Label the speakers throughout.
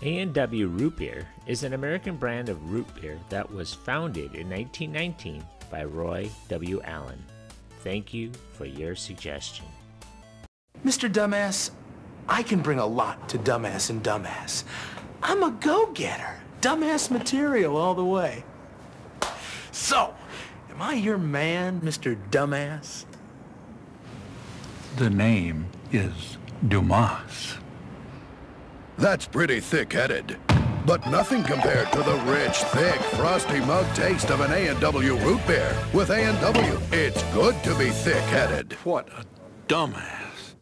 Speaker 1: A&W Root Beer is an American brand of root beer that was founded in 1919 by Roy W. Allen. Thank you for your suggestion.
Speaker 2: Mr. Dumbass, I can bring a lot to Dumbass and Dumbass. I'm a go-getter. Dumbass material all the way. So, am I your man, Mr. Dumbass?
Speaker 3: The name is Dumas.
Speaker 4: That's pretty thick-headed, but nothing compared to the rich, thick, frosty mug taste of an A&W Root Beer. With A&W, it's good to be thick-headed.
Speaker 3: What a dumbass.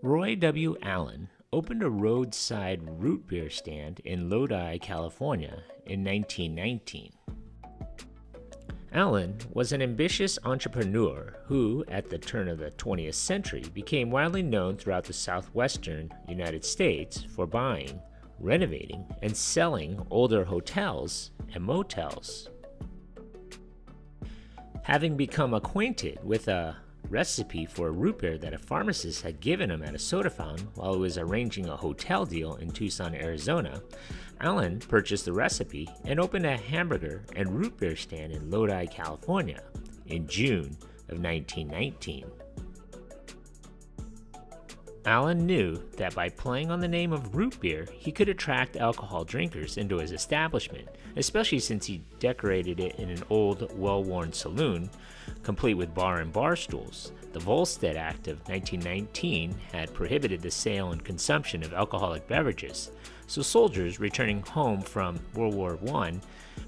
Speaker 1: Roy W. Allen opened a roadside root beer stand in Lodi, California in 1919. Allen was an ambitious entrepreneur who, at the turn of the 20th century, became widely known throughout the southwestern United States for buying, renovating, and selling older hotels and motels. Having become acquainted with a recipe for a root beer that a pharmacist had given him at a soda fountain while he was arranging a hotel deal in Tucson, Arizona, Allen purchased the recipe and opened a hamburger and root beer stand in Lodi, California in June of 1919. Allen knew that by playing on the name of root beer, he could attract alcohol drinkers into his establishment, especially since he decorated it in an old, well-worn saloon, complete with bar and bar stools. The Volstead Act of 1919 had prohibited the sale and consumption of alcoholic beverages, so soldiers returning home from World War I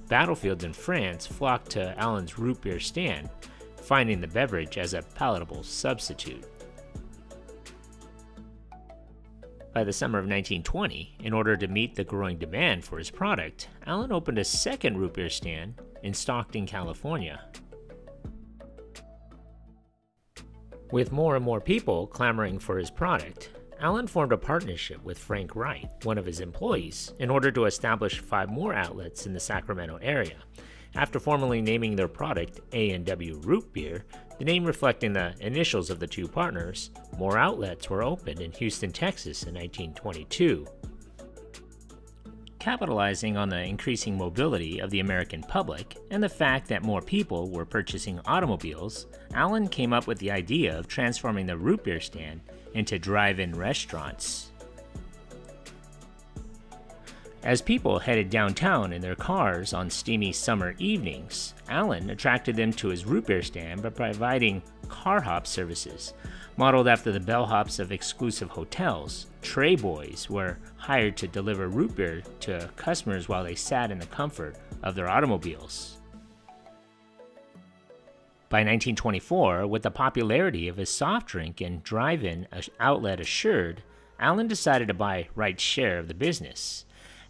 Speaker 1: battlefields in France flocked to Allen's root beer stand, finding the beverage as a palatable substitute. By the summer of 1920, in order to meet the growing demand for his product, Allen opened a second root beer stand in Stockton, California. With more and more people clamoring for his product, Allen formed a partnership with Frank Wright, one of his employees, in order to establish 5 more outlets in the Sacramento area. After formally naming their product A&W Root Beer, the name reflecting the initials of the two partners, more outlets were opened in Houston, Texas in 1922. Capitalizing on the increasing mobility of the American public and the fact that more people were purchasing automobiles, Allen came up with the idea of transforming the root beer stand into drive-in restaurants. As people headed downtown in their cars on steamy summer evenings, Allen attracted them to his root beer stand by providing car hop services. Modeled after the bellhops of exclusive hotels, tray boys were hired to deliver root beer to customers while they sat in the comfort of their automobiles. By 1924, with the popularity of his soft drink and drive-in outlet assured, Allen decided to buy Wright's share of the business.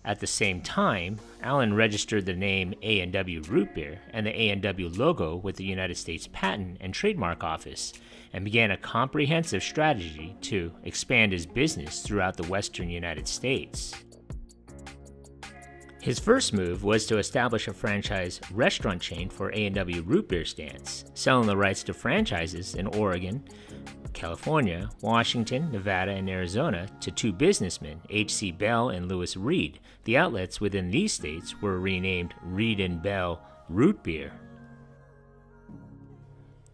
Speaker 1: At the same time, Allen registered the name A&W Root Beer and the A&W logo with the United States Patent and Trademark Office, and began a comprehensive strategy to expand his business throughout the western United States. His first move was to establish a franchise restaurant chain for A&W Root Beer stands, selling the rights to franchises in Oregon, California, Washington, Nevada, and Arizona to 2 businessmen, H.C. Bell and Lewis Reed. The outlets within these states were renamed Reed and Bell Root Beer.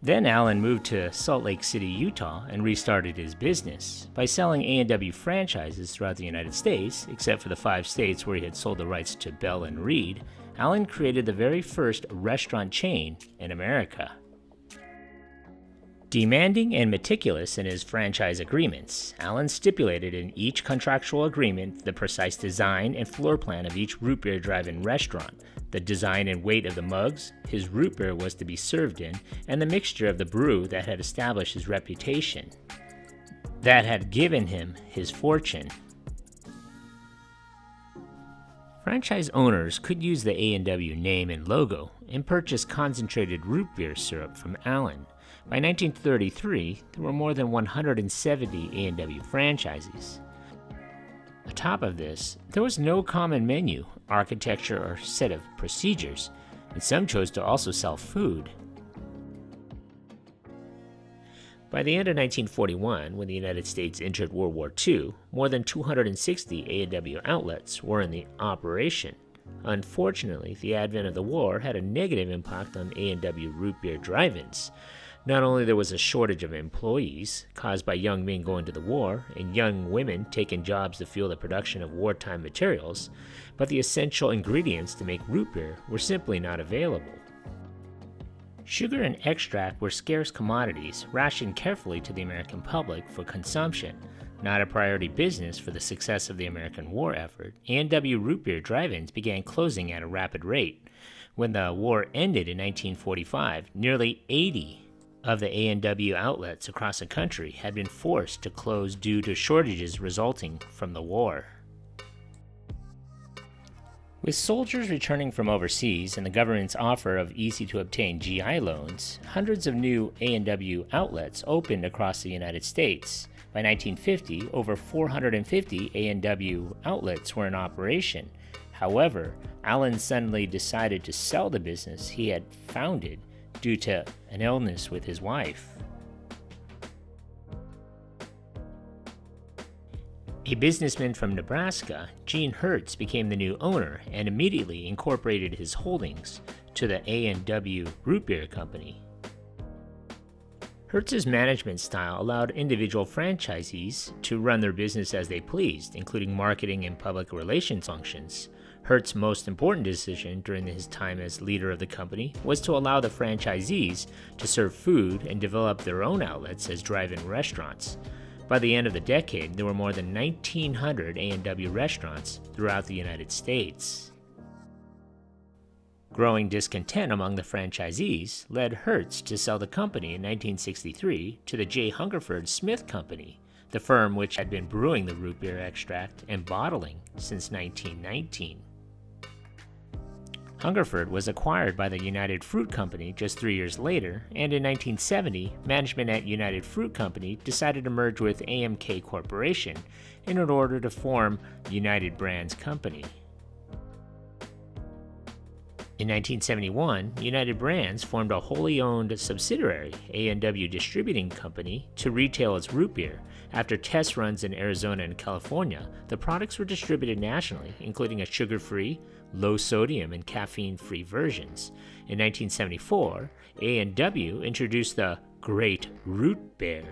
Speaker 1: Then Allen moved to Salt Lake City, Utah, and restarted his business by selling A&W franchises throughout the United States, except for the 5 states where he had sold the rights to Bell and Reed. Allen created the very first restaurant chain in America. Demanding and meticulous in his franchise agreements, Allen stipulated in each contractual agreement the precise design and floor plan of each root beer drive-in restaurant, the design and weight of the mugs his root beer was to be served in, and the mixture of the brew that had established his reputation, that had given him his fortune. Franchise owners could use the A&W name and logo and purchase concentrated root beer syrup from Allen. By 1933, there were more than 170 A&W franchises. Atop of this, there was no common menu, architecture, or set of procedures, and some chose to also sell food. By the end of 1941, when the United States entered World War II, more than 260 A&W outlets were in the operation. Unfortunately, the advent of the war had a negative impact on A&W Root Beer drive-ins. Not only there was a shortage of employees, caused by young men going to the war and young women taking jobs to fuel the production of wartime materials, but the essential ingredients to make root beer were simply not available. Sugar and extract were scarce commodities, rationed carefully to the American public for consumption. Not a priority business for the success of the American war effort, A&W Root Beer drive-ins began closing at a rapid rate. When the war ended in 1945, nearly 80 of the A&W outlets across the country had been forced to close due to shortages resulting from the war. With soldiers returning from overseas and the government's offer of easy-to-obtain GI loans, hundreds of new A&W outlets opened across the United States. By 1950, over 450 A&W outlets were in operation. However, Allen suddenly decided to sell the business he had founded due to an illness with his wife. A businessman from Nebraska, Gene Hertz, became the new owner and immediately incorporated his holdings to the A&W Root Beer Company. Hertz's management style allowed individual franchisees to run their business as they pleased, including marketing and public relations functions. Hertz's most important decision during his time as leader of the company was to allow the franchisees to serve food and develop their own outlets as drive-in restaurants. By the end of the decade, there were more than 1,900 A&W restaurants throughout the United States. Growing discontent among the franchisees led Hertz to sell the company in 1963 to the J. Hungerford Smith Company, the firm which had been brewing the root beer extract and bottling since 1919. Hungerford was acquired by the United Fruit Company just 3 years later, and in 1970, management at United Fruit Company decided to merge with AMK Corporation in order to form United Brands Company. In 1971, United Brands formed a wholly owned subsidiary, A&W Distributing Company, to retail its root beer. After test runs in Arizona and California, the products were distributed nationally, including a sugar-free, low-sodium, and caffeine-free versions. In 1974, A&W introduced the Great Root Bear,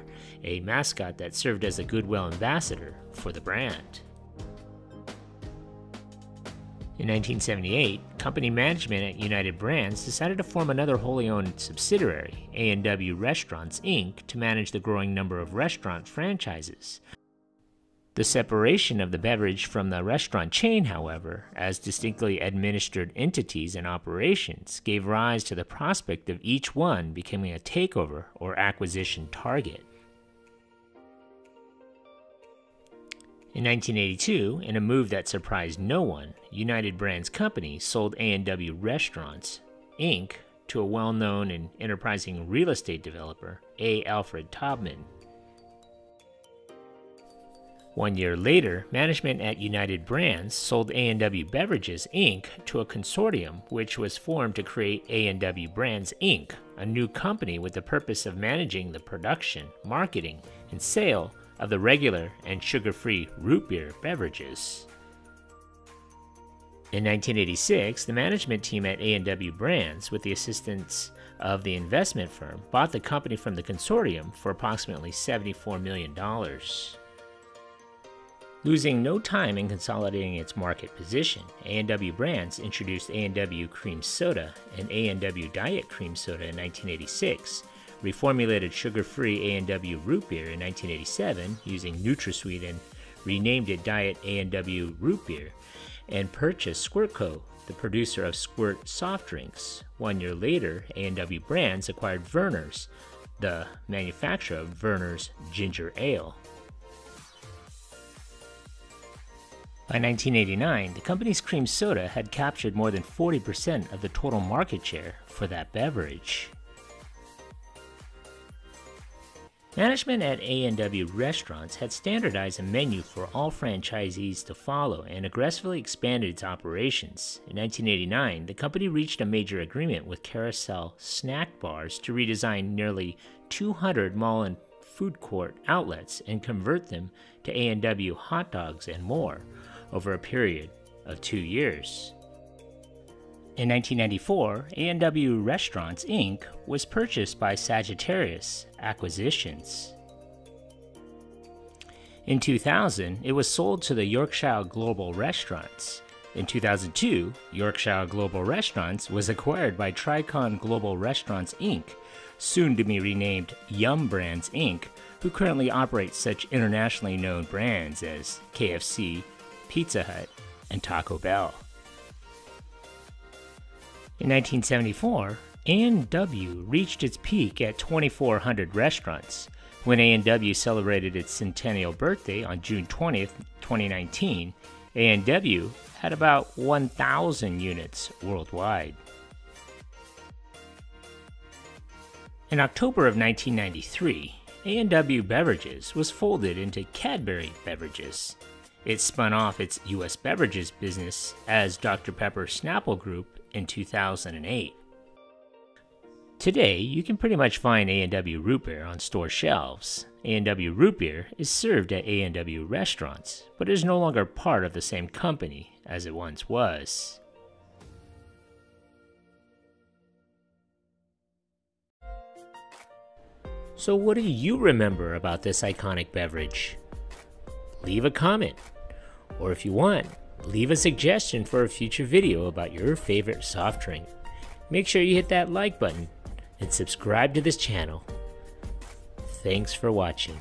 Speaker 1: a mascot that served as a goodwill ambassador for the brand. In 1978, company management at United Brands decided to form another wholly owned subsidiary, A&W Restaurants, Inc., to manage the growing number of restaurant franchises. The separation of the beverage from the restaurant chain, however, as distinctly administered entities and operations, gave rise to the prospect of each one becoming a takeover or acquisition target. In 1982, in a move that surprised no one, United Brands Company sold A&W Restaurants, Inc. to a well-known and enterprising real estate developer, A. Alfred Taubman. 1 year later, management at United Brands sold A&W Beverages, Inc. to a consortium which was formed to create A&W Brands, Inc., a new company with the purpose of managing the production, marketing, and sale of the regular and sugar-free root beer beverages. In 1986, the management team at A&W Brands, with the assistance of the investment firm, bought the company from the consortium for approximately $74 million. Losing no time in consolidating its market position, A&W Brands introduced A&W Cream Soda and A&W Diet Cream Soda in 1986, reformulated sugar-free A&W Root Beer in 1987 using NutraSweet and renamed it Diet A&W Root Beer, and purchased Squirt Co., the producer of Squirt soft drinks. 1 year later, A&W Brands acquired Vernors, the manufacturer of Vernors Ginger Ale. By 1989, the company's cream soda had captured more than 40% of the total market share for that beverage. Management at A&W Restaurants had standardized a menu for all franchisees to follow and aggressively expanded its operations. In 1989, the company reached a major agreement with Carousel Snack Bars to redesign nearly 200 mall and food court outlets and convert them to A&W hot dogs and more over a period of 2 years. In 1994, A&W Restaurants, Inc. was purchased by Sagittarius Acquisitions. In 2000, it was sold to the Yorkshire Global Restaurants. In 2002, Yorkshire Global Restaurants was acquired by Tricon Global Restaurants, Inc., soon to be renamed Yum Brands, Inc., who currently operates such internationally known brands as KFC, Pizza Hut, and Taco Bell. In 1974, A&W reached its peak at 2,400 restaurants. When A&W celebrated its centennial birthday on June 20th, 2019, A&W had about 1,000 units worldwide. In October of 1993, A&W Beverages was folded into Cadbury Beverages. It spun off its U.S. beverages business as Dr. Pepper Snapple Group in 2008. Today, you can pretty much find A&W Root Beer on store shelves. A&W Root Beer is served at A&W Restaurants, but is no longer part of the same company as it once was. So what do you remember about this iconic beverage? Leave a comment, or if you want, leave a suggestion for a future video about your favorite soft drink. Make sure you hit that like button and subscribe to this channel. Thanks for watching.